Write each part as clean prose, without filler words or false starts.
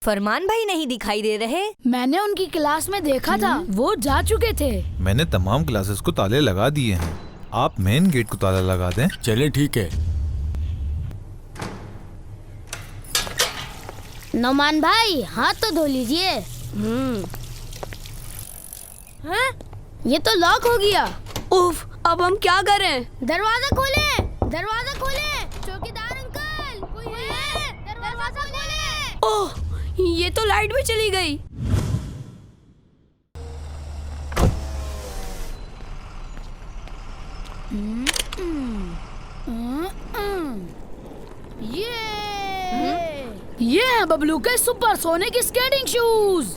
फरमान भाई नहीं दिखाई दे रहे। मैंने उनकी क्लास में देखा था, वो जा चुके थे। मैंने तमाम क्लासेस को ताले लगा दिए हैं। आप मेन गेट को ताला लगा दें। चले ठीक है। नौमान भाई हाथ तो धो लीजिए। हैं? ये तो लॉक हो गया। उफ, अब हम क्या करें? दरवाजा खोले, दरवाजा खोले। चौकीदार अंकल, कोई है? दरवाजा खोले। ओह, ये तो लाइट भी चली गई। ये है बबलू के सुपरसोनिक स्केटिंग शूज।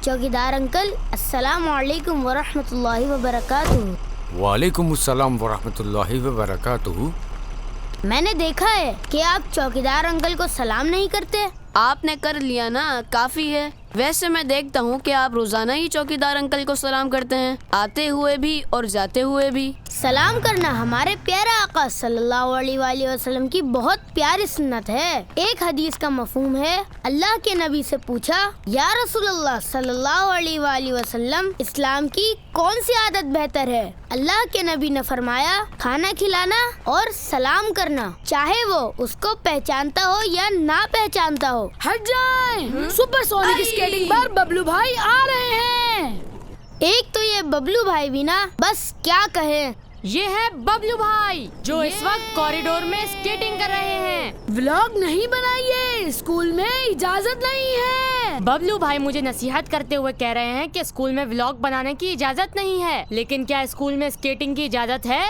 चौकीदार अंकल, अस्सलाम वालेकुम वरहमतुल्लाहि वबरकातुहू। वालेकुम अस्सलाम वरहमतुल्लाहि वबरकातुहू। मैंने देखा है कि आप चौकीदार अंकल को सलाम नहीं करते। आपने कर लिया ना, काफी है। वैसे मैं देखता हूँ कि आप रोजाना ही चौकीदार अंकल को सलाम करते हैं, आते हुए भी और जाते हुए भी। सलाम करना हमारे प्यारे आका सल्लल्लाहु अलैहि वसल्लम की बहुत प्यारी सुन्नत है। एक हदीस का मफहूम है, अल्लाह के नबी से पूछा, या रसूलल्लाह सल्लल्लाहु अलैहि वसल्लम, इस्लाम की कौन सी आदत बेहतर है? अल्लाह के नबी ने फरमाया, खाना खिलाना और सलाम करना, चाहे वो उसको पहचानता हो या ना पहचानता हो। हट जाएं! सुपरसोनिक स्केटिंग पर बबलू भाई आ रहे हैं। एक तो ये बबलू भाई भी ना, बस क्या कहें। ये है बबलू भाई जो इस वक्त कॉरिडोर में स्केटिंग कर रहे हैं। व्लॉग नहीं बनाइए, स्कूल में इजाजत नहीं है। बबलू भाई मुझे नसीहत करते हुए कह रहे हैं कि स्कूल में व्लॉग बनाने की इजाजत नहीं है, लेकिन क्या स्कूल में स्केटिंग की इजाजत है?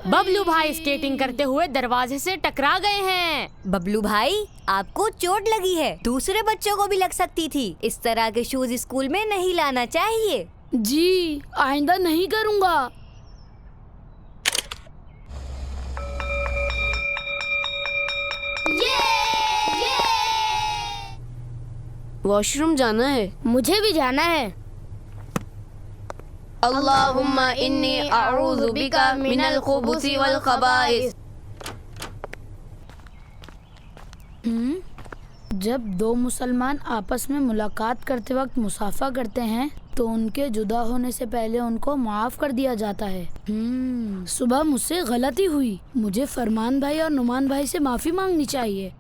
बबलू भाई स्केटिंग करते हुए दरवाजे से टकरा गए हैं। बबलू भाई, आपको चोट लगी है, दूसरे बच्चों को भी लग सकती थी। इस तरह के शूज स्कूल में नहीं लाना चाहिए। जी, आइंदा नहीं करूँगा। वॉशरूम जाना है। मुझे भी जाना है। अल्लाहुम्मा इन्नी अऊज़ु बिका मिनल खुबुसी वल खबाइस। जब दो मुसलमान आपस में मुलाकात करते वक्त मुसाफा करते हैं तो उनके जुदा होने से पहले उनको माफ कर दिया जाता है। सुबह मुझसे गलती हुई, मुझे फरमान भाई और नुमान भाई से माफी मांगनी चाहिए।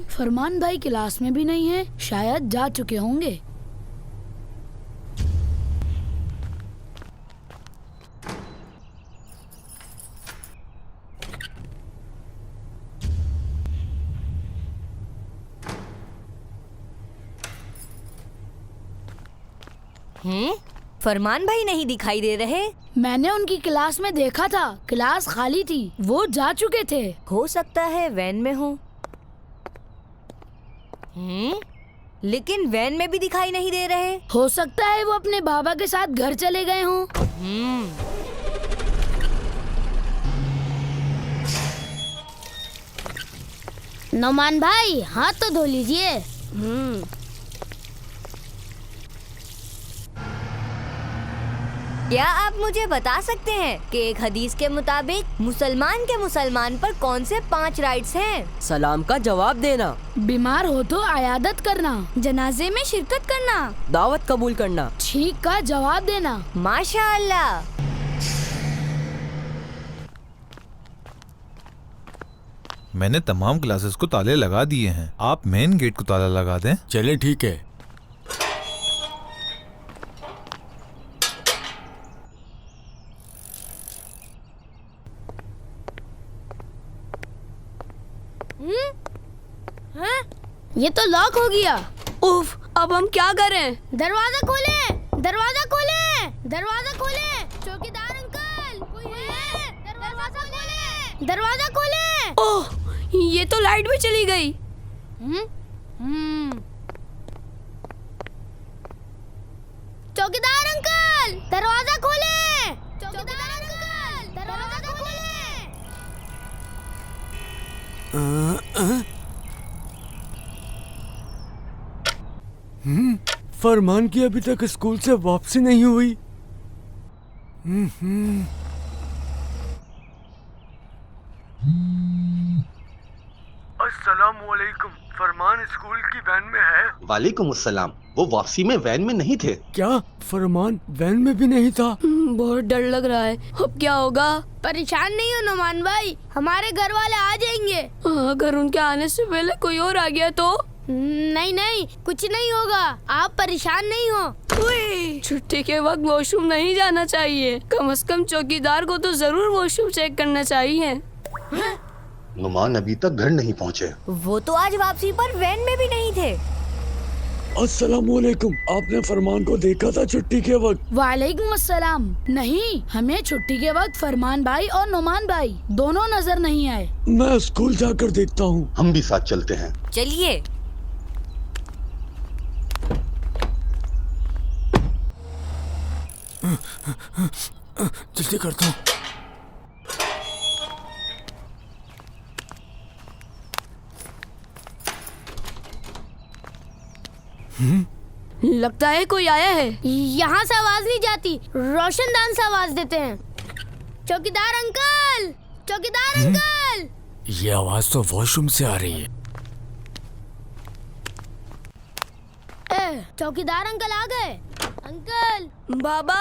फरमान भाई क्लास में भी नहीं है, शायद जा चुके होंगे। फरमान भाई नहीं दिखाई दे रहे। मैंने उनकी क्लास में देखा था, क्लास खाली थी, वो जा चुके थे। हो सकता है वैन में हो। लेकिन वैन में भी दिखाई नहीं दे रहे। हो सकता है वो अपने बाबा के साथ घर चले गए हों। नौमान भाई हाथ तो धो लीजिए। क्या आप मुझे बता सकते हैं कि एक हदीस के मुताबिक मुसलमान के मुसलमान पर कौन से 5 राइट्स हैं? सलाम का जवाब देना, बीमार हो तो आयादत करना, जनाजे में शिरकत करना, दावत कबूल करना, ठीक का जवाब देना। माशाअल्लाह। मैंने तमाम क्लासेस को ताले लगा दिए हैं। आप मेन गेट को ताला लगा दें। चले ठीक है। ये तो लॉक हो गया। उफ, अब हम क्या करें? दरवाजा खोले, दरवाजा खोले, दरवाजा खोले। चौकीदार अंकल, कोई है? दरवाजा खोले, दरवाजा खोले। ओह, ये तो लाइट भी चली गई। चौकीदार अंकल, दरवाजा खोले। चौकीदार अंकल, दरवाजा खोले। फरमान की अभी तक स्कूल से वापसी नहीं हुई। अस्सलामुअलैकुम। फरमान स्कूल की वैन में है? वालेकुम अस्सलाम। वो वापसी में वैन में नहीं थे। क्या फरमान वैन में भी नहीं था? बहुत डर लग रहा है, अब क्या होगा? परेशान नहीं हो नुमान भाई, हमारे घर वाले आ जाएंगे। अगर उनके आने से पहले कोई और आ गया तो? नहीं नहीं, कुछ नहीं होगा, आप परेशान नहीं हो। छुट्टी के वक्त वॉशरूम नहीं जाना चाहिए, कम से कम चौकीदार को तो जरूर वॉशरूम चेक करना चाहिए। नुमान अभी तक घर नहीं पहुँचे। वो तो आज वापसी पर वैन में भी नहीं थे। अस्सलामुअलैकुम। आपने फरमान को देखा था छुट्टी के वक्त? वालेकुम अस्सलाम। नहीं, हमें छुट्टी के वक्त फरमान भाई और नुमान भाई दोनों नजर नहीं आए। मैं स्कूल जाकर देखता हूँ। हम भी साथ चलते हैं। चलिए। जल्दी करता हूँ। लगता है कोई आया है। यहाँ से आवाज नहीं जाती, रोशनदान से आवाज देते हैं। चौकीदार अंकल, चौकीदार अंकल। ये आवाज तो वॉशरूम से आ रही है। चौकीदार अंकल आ गए। अंकल, बाबा।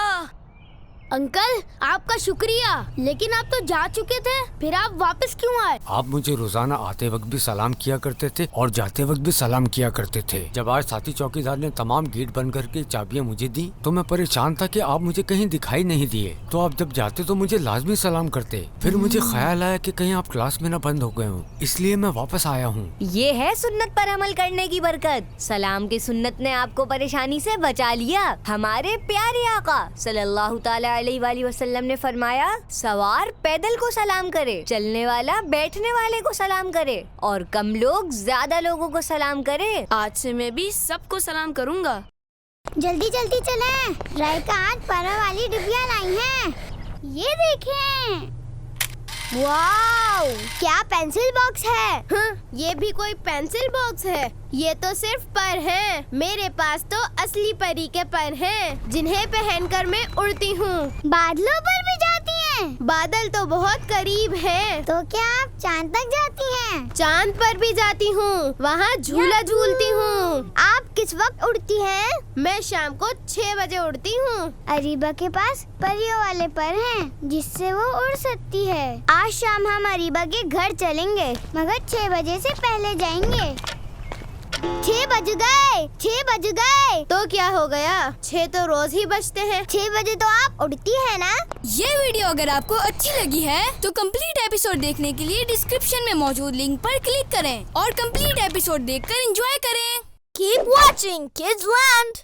अंकल आपका शुक्रिया, लेकिन आप तो जा चुके थे, फिर आप वापस क्यों आए? आप मुझे रोजाना आते वक्त भी सलाम किया करते थे और जाते वक्त भी सलाम किया करते थे। जब आज साथी चौकीदार ने तमाम गेट बंद करके चाबियां मुझे दी तो मैं परेशान था कि आप मुझे कहीं दिखाई नहीं दिए। तो आप जब जाते तो मुझे लाजमी सलाम करते। फिर मुझे ख्याल आया कि कहीं आप क्लास में न बंद हो गए हों, इसलिए मैं वापस आया हूँ। ये है सुन्नत पर अमल करने की बरकत। सलाम की सुन्नत ने आपको परेशानी से बचा लिया। हमारे प्यारे आका सल्लल्लाहु ताला अलैहि वसल्लम ने फरमाया, सवार पैदल को सलाम करे, चलने वाला बैठने वाले को सलाम करे और कम लोग ज्यादा लोगों को सलाम करे। आज से मैं भी सबको सलाम करूँगा। जल्दी जल्दी चलें, राइका आज परवा वाली डिब्बियाँ लाई हैं। ये देखें, वाओ, क्या पेंसिल बॉक्स है। ये भी कोई पेंसिल बॉक्स है? ये तो सिर्फ पर है। मेरे पास तो असली परी के पर हैं, जिन्हें पहनकर मैं उड़ती हूँ। बादलों पर भी जाती हैं? बादल तो बहुत करीब है। तो क्या आप चांद तक जाती हैं? चांद पर भी जाती हूँ, वहाँ झूला झूलती हूँ। आप किस वक्त उड़ती हैं? मैं शाम को 6 बजे उड़ती हूँ। अरीबा के पास परियों वाले पर हैं, जिससे वो उड़ सकती है। आज शाम हम अरीबा के घर चलेंगे, मगर 6 बजे से पहले जाएंगे। 6 बज गए, 6 बज गए। तो क्या हो गया, 6 तो रोज ही बजते हैं। 6 बजे तो आप उड़ती है ना? ये वीडियो अगर आपको अच्छी लगी है तो कंप्लीट एपिसोड देखने के लिए डिस्क्रिप्शन में मौजूद लिंक पर क्लिक करें और कंप्लीट एपिसोड देखकर एंजॉय करें। Keep watching Kids Land.